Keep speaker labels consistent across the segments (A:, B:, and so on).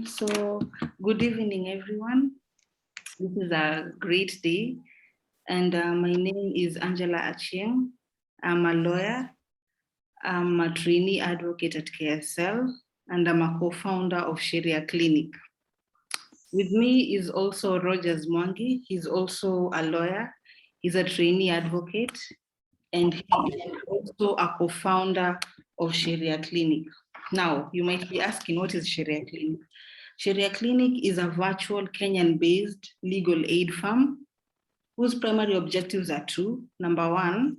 A: So good evening, everyone. This is a great day. And my name is Angela Achieng. I'm a lawyer. I'm a trainee advocate at KSL, and I'm a co-founder of Sharia Clinic. With me is also Rogers Mwangi. He's also a lawyer. He's a trainee advocate, and he's also a co-founder of Sharia Clinic. Now, you might be asking, what is Sharia Clinic? Sharia Clinic is a virtual Kenyan-based legal aid firm whose primary objectives are two. Number one,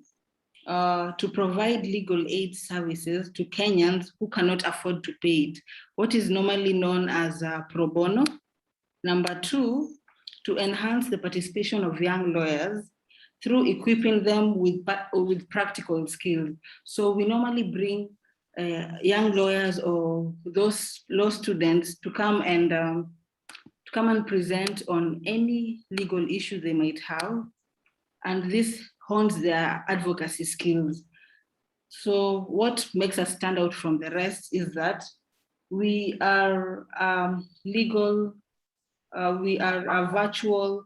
A: to provide legal aid services to Kenyans who cannot afford to pay it, what is normally known as pro bono. Number two, to enhance the participation of young lawyers through equipping them with practical skills. So we normally bring young lawyers or those law students to come and present on any legal issue they might have, and this hones their advocacy skills. So what makes us stand out from the rest is that we are we are a virtual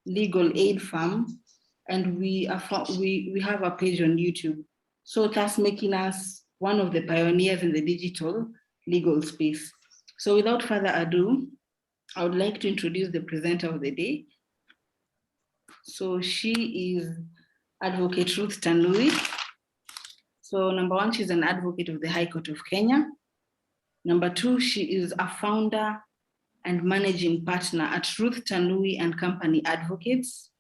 A: legal aid firm, and we have a page on YouTube. So that's making us one of the pioneers in the digital legal space. So without further ado, I would like to introduce the presenter of the day. So she is Advocate Ruth Tanui. So number one, she's an advocate of the High Court of Kenya. Number two, she is a founder and managing partner at Ruth Tanui and Company Advocates.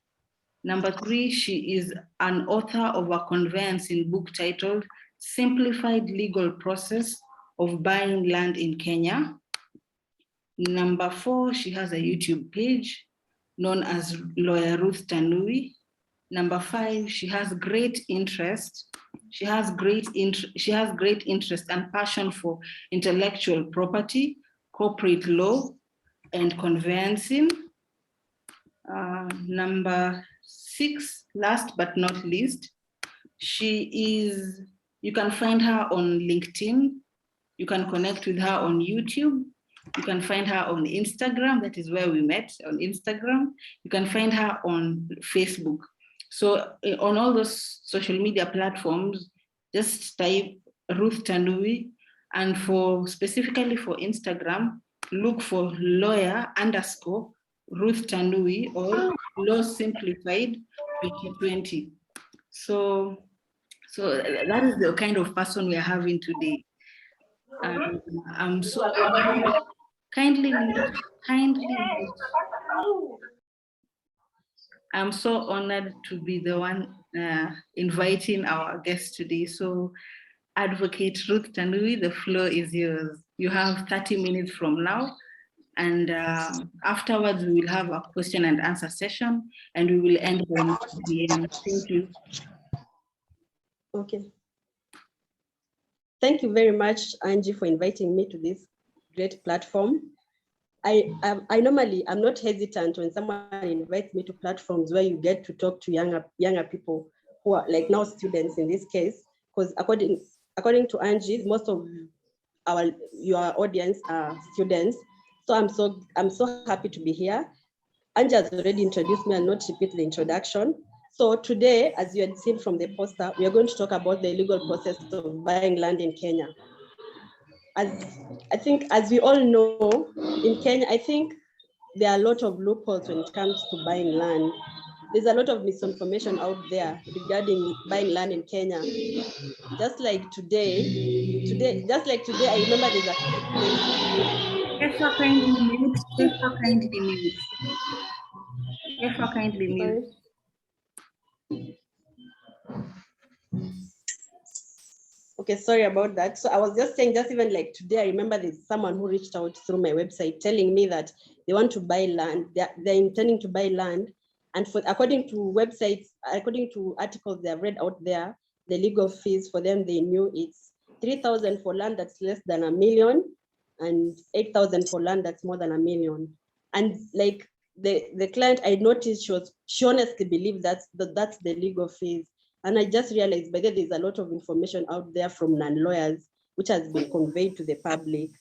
A: Number three, she is an author of a conveyancing book titled Simplified Legal Process of Buying Land in Kenya. Number four, she has a YouTube page known as Lawyer Ruth Tanui. Number five, she has great interest. She has great interest and passion for intellectual property, corporate law, and conveyancing. Number six, last but not least, you can find her on LinkedIn. You can connect with her on YouTube. You can find her on Instagram. That is where we met, on Instagram. You can find her on Facebook. So on all those social media platforms, just type Ruth Tanui, and specifically for Instagram, look for lawyer_Ruth Tanui or Law Simplified 2020. So that is the kind of person we are having today. I'm so kindly. I'm so honored to be the one inviting our guest today. So Advocate Ruth Tanui, the floor is yours. You have 30 minutes from now, and afterwards we will have a question and answer session, and we will end on the end. Thank you.
B: Okay. Thank you very much, Angie, for inviting me to this great platform. I'm not hesitant when someone invites me to platforms where you get to talk to younger people who are like now students in this case, because according to Angie, most of your audience are students. So I'm so happy to be here. Angie has already introduced me and not repeat the introduction. So today, as you had seen from the poster, we are going to talk about the legal process of buying land in Kenya. As we all know, in Kenya, I think there are a lot of loopholes when it comes to buying land. There's a lot of misinformation out there regarding buying land in Kenya. Just like today, I remember there's a...
A: kindly mute.
B: Okay, sorry about that. So I was just saying, just even like today, I remember there's someone who reached out through my website telling me that they want to buy land. They're intending to buy land. And according to websites, according to articles they have read out there, the legal fees for them, they knew it's 3,000 for land that's less than $1 million and 8,000 for land that's more than $1 million. And like the client, I noticed she honestly believed that's the legal fees. And I just realized there's a lot of information out there from non-lawyers, which has been conveyed to the public.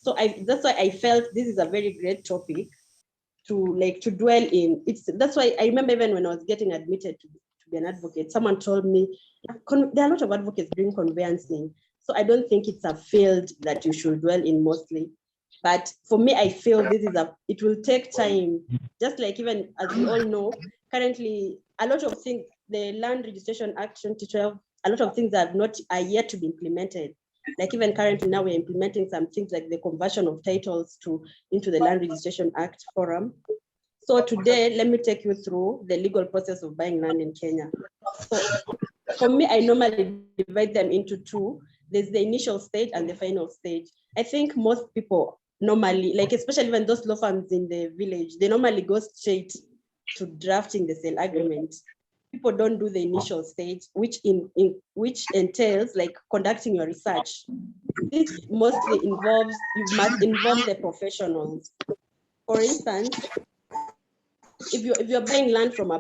B: So that's why I felt this is a very great topic to dwell in. That's why I remember even when I was getting admitted to be an advocate, someone told me there are a lot of advocates doing conveyancing. So I don't think it's a field that you should dwell in mostly. But for me, I feel it will take time. Just like even as we all know, currently a lot of things, the Land Registration Act 2012, a lot of things are yet to be implemented. Like even currently now we're implementing some things like the conversion of titles into the Land Registration Act forum. So today, let me take you through the legal process of buying land in Kenya. So for me, I normally divide them into two. There's the initial stage and the final stage. I think most people normally, like especially when those law firms in the village, they normally go straight to drafting the sale agreement. People don't do the initial stage, which entails like conducting your research. This mostly involves, you must involve the professionals. For instance, if you're buying land from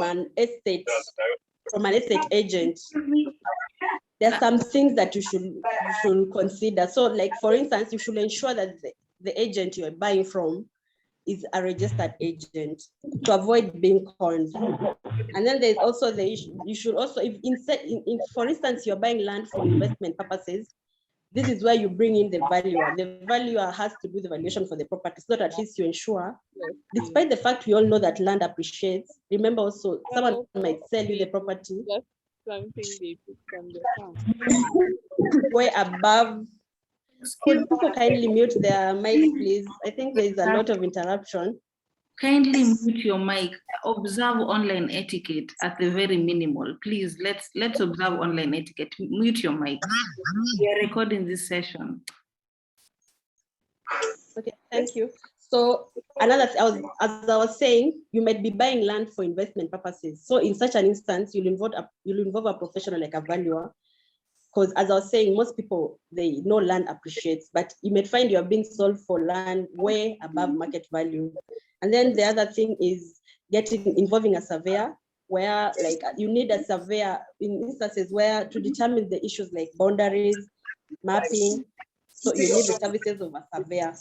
B: an estate agent, there are some things that you should consider. So like, for instance, you should ensure that the agent you're buying from is a registered agent to avoid being conned. And then there's also the issue, you should also, for instance, you're buying land for investment purposes, this is where you bring in the valuer. The valuer has to do the valuation for the property, so that at least you ensure, despite the fact we all know that land appreciates, remember also someone might sell you the property
C: Something they put from the farm.
B: way above. Could people kindly mute their mics, please? I think there is a lot of interruption.
A: Kindly mute your mic. Observe online etiquette at the very minimal. Please, let's observe online etiquette. Mute your mic. We are recording this session.
B: Okay, thank you. So another, as I was saying, you might be buying land for investment purposes. So in such an instance, you'll involve a professional like a valuer, because as I was saying, most people, they know land appreciates, but you may find you're being sold for land way above market value. And then the other thing is involving a surveyor, where like you need a surveyor in instances where to determine the issues like boundaries, mapping. So you need the services of a surveyor.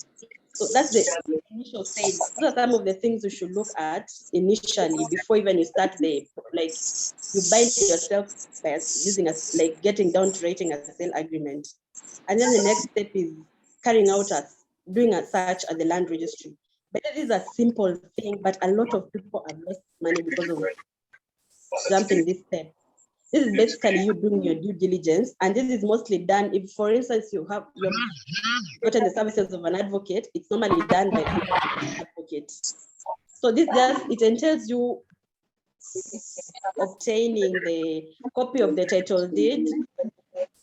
B: So that's the initial stage. Those are some of the things you should look at initially before even you start you bind yourself by using getting down to writing a sale agreement. And then the next step is doing a search at the land registry. But it is a simple thing, but a lot of people have lost money because of jumping this step. This is basically you doing your due diligence, and this is mostly done if, for instance, you've gotten the services of an advocate. It's normally done by an advocate. So it entails you obtaining the copy of the title deed,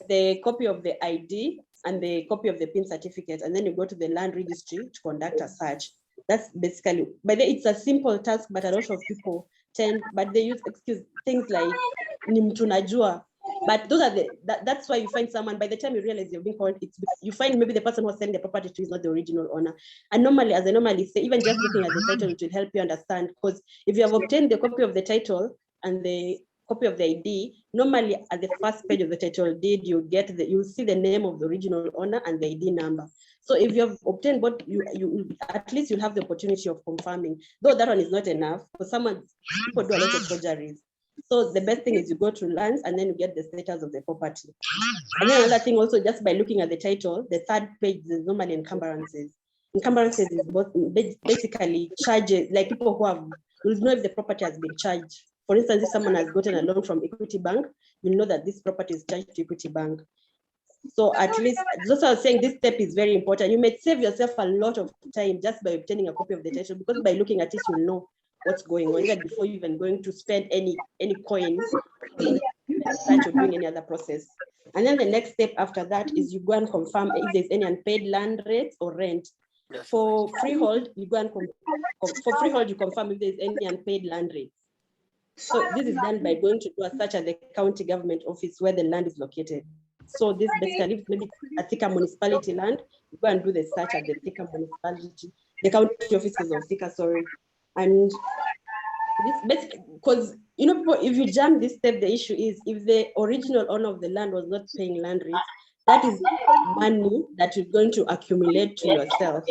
B: the copy of the ID, and the copy of the PIN certificate, and then you go to the land registry to conduct a search. That's basically, but it's a simple task, but a lot of people they use things like nimtunajua. But those are that's why you find someone, by the time you realize you're being called, you find maybe the person who's selling the property to is not the original owner. And normally, as I normally say, even just looking at the title, it will help you understand, because if you have obtained the copy of the title and the copy of the ID, normally at the first page of the title deed, you'll see the name of the original owner and the ID number. So if you have obtained both, you at least you'll have the opportunity of confirming. Though that one is not enough, for people do a lot of forgeries. So the best thing is you go to lands and then you get the status of the property. And then another thing also, just by looking at the title, the third page is normally encumbrances. Encumbrances is basically charges, like people will know if the property has been charged. For instance, if someone has gotten a loan from Equity Bank, you'll know that this property is charged to Equity Bank. So at least, that's what I was saying, this step is very important. You may save yourself a lot of time just by obtaining a copy of the title, because by looking at it, you'll know what's going on, even before you even going to spend any coin, start doing any other process. And then the next step after that is you go and confirm if there's any unpaid land rates or rent. For freehold, you go and you confirm if there's any unpaid land rates. So this is done by going to do a search at the county government office where the land is located. So this basically, maybe a Thika municipality land, you go and do the search at the Thika municipality, the county offices of Thika, sorry. And this basically, because people, if you jump this step, the issue is if the original owner of the land was not paying land rates, that is money that you're going to accumulate to yourself.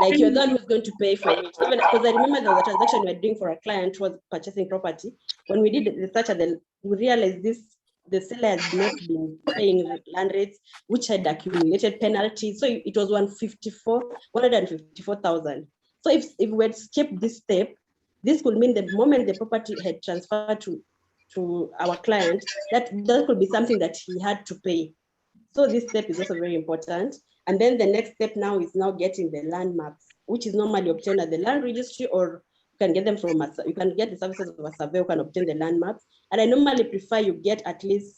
B: Like you're the one who's going to pay for it. Even because I remember there was a transaction we were doing for a client who was purchasing property. When we did the research, we realized the seller has not been paying land rates, which had accumulated penalties. So it was 154,000. So if we had skipped this step, this could mean the moment the property had transferred to our client, that could be something that he had to pay. So this step is also very important. And then the next step now is now getting the land maps, which is normally obtained at the land registry, or you can get them from us. You can get the services of a surveyor who can obtain the land maps. And I normally prefer you get at least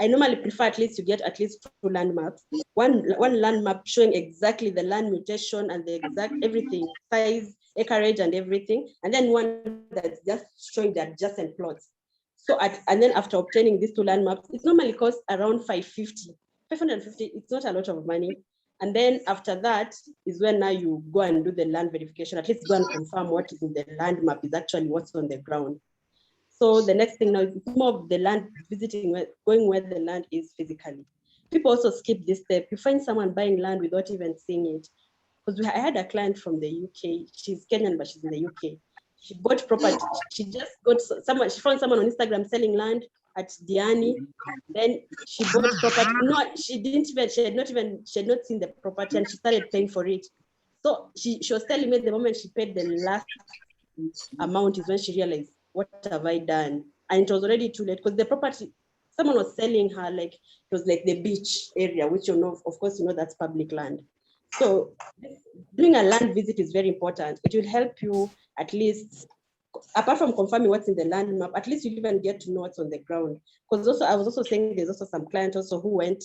B: you get at least 2 land maps. One land map showing exactly the land mutation and the exact everything, size, acreage, and everything. And then one that's just showing the adjacent plots. So and then after obtaining these 2 land maps, it normally costs around 550. It's not a lot of money. And then after that is when now you go and do the land verification, at least go and confirm what is in the land map is actually what's on the ground. So the next thing now is more of the land visiting, going where the land is physically. People also skip this step. You find someone buying land without even seeing it. Because I had a client from the UK. She's Kenyan, but she's in the UK. She bought property. She just got someone. She found someone on Instagram selling land at Diani. Then she bought property. No, she didn't even. She had not seen the property, and she started paying for it. So she was telling me the moment she paid the last amount is when she realized, what have I done? And it was already too late because the property, someone was selling her, like, it was like the beach area, which you know, of course, you know, that's public land. So doing a land visit is very important. It will help you at least, apart from confirming what's in the land map, at least you even get to know what's on the ground. Because also, I was also saying there's also some clients also who went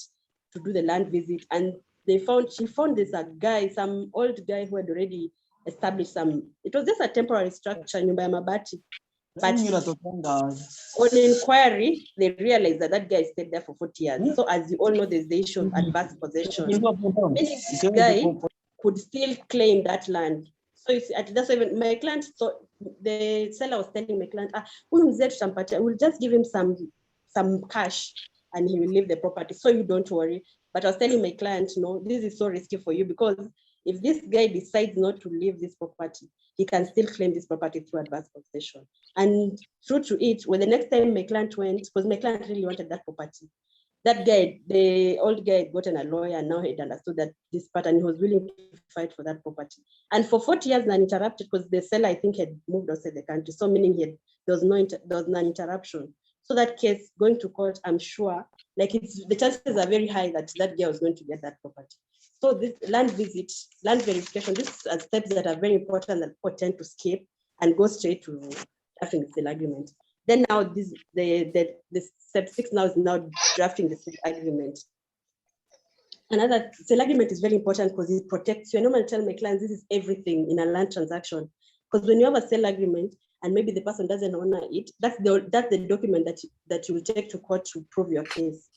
B: to do the land visit, and she found there's a guy, some old guy who had already established it was just a temporary structure, nyumba ya mabati. But on inquiry, they realized that guy stayed there for 40 years. So as you all know, there's the issue of adverse possession. This guy could still claim that land. So you see, that's even my client, so the seller was telling my client, we'll just give him some cash and he will leave the property. So you don't worry. But I was telling my client, no, this is so risky for you, because if this guy decides not to leave this property, he can still claim this property through adverse possession. And true to it, when the next time my client went, because my client really wanted that property, that guy, the old guy, had gotten a lawyer, and now he'd understood that this pattern, he was willing to fight for that property. And for 40 years, uninterrupted, because the seller, I think, had moved outside the country. So meaning there was none interruption. So that case going to court, I'm sure, like the chances are very high that that guy was going to get that property. So this land visit, land verification, these are steps that are very important that people tend to skip and go straight to drafting the sale agreement. Then now the step 6 now is now drafting the sale agreement. Another sale agreement is very important because it protects you. I normally tell my clients this is everything in a land transaction. Because when you have a sale agreement and maybe the person doesn't honor it, that's the document that you will take to court to prove your case.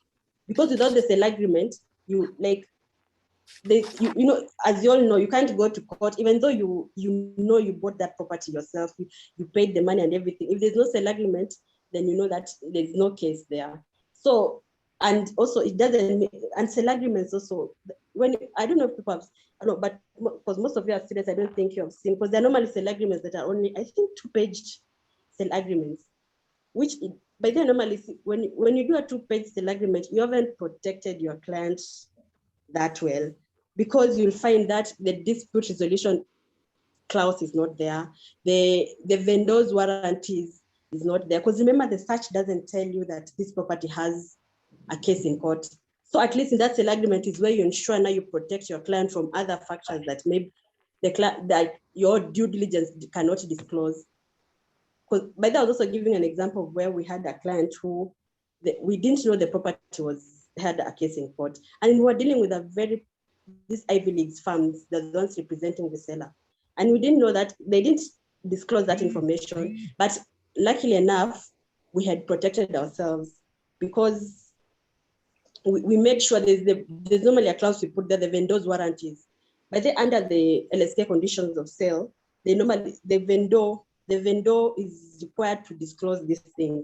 B: Because without the sale agreement, you know, as you all know, you can't go to court, even though you know you bought that property yourself, you paid the money and everything. If there's no sale agreement, then you know that there's no case there. So, and also it doesn't, and sale agreements also, when I don't know if people have, I don't know, but because most of you are students, I don't think you have seen, because they're normally sale agreements that are only, I think, 2-paged sale agreements, which by then normally when you do a 2-page sale agreement, you haven't protected your clients that well, because you'll find that the dispute resolution clause is not there. The vendor's warranties is not there. Because remember, the search doesn't tell you that this property has a case in court. So at least in that sale agreement is where you ensure now you protect your client from other factors that maybe that your due diligence cannot disclose. Because by that, I was also giving an example of where we had a client who we didn't know the property had a case in court, and we were dealing with these Ivy League firms, the ones representing the seller, and we didn't know that they didn't disclose that information. But luckily enough, we had protected ourselves because we made sure there's normally a clause we put there, the vendor's warranties, but they under the LSK conditions of sale, they normally the vendor is required to disclose these things.